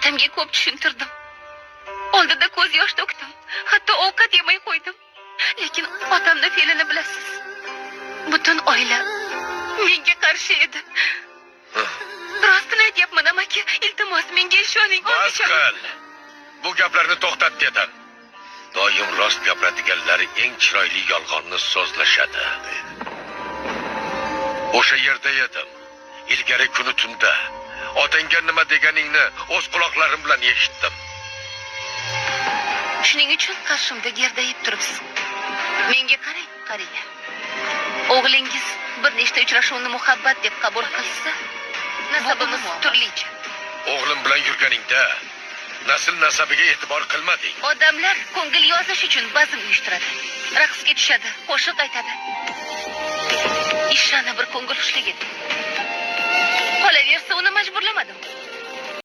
Otamga ko'p tushuntirdim. Oldida ko'z yosh to'kdim. Hatto ovqat yemay qo'ydim. Lekin otamning fe'lini bilasiz. Butun oila menga qarshi edi. Rostini aytyapman, amaki. Iltimos, menga ishoning. Bas qil. Bu gaplarni to'xtat dedim. Doim rost gapiradiganlar eng chiroyli yolg'onni so'zlashadi. O'sha yerda edim. Ilgari kuni tunda otangga nima deganingni o'z quloqlarim bilan eshitdim. Shuning uchun qarshimda gerdayib turibsiz. Menga qarang, qariya. O'g'lingiz bir nechta uchrashuvni muhabbat deb qabul qilsa, nasabimiz turlicha. O'g'lim bilan yurganingda nasl nasabiga e'tibor qilmading. Odamlar ko'ngil yozish uchun bazm uyushtiradi. Raqsga tushadi, qo'shiq aytadi. Ishani bir ko'ngil xushlik edi. Qolaversa uni majburlamadim.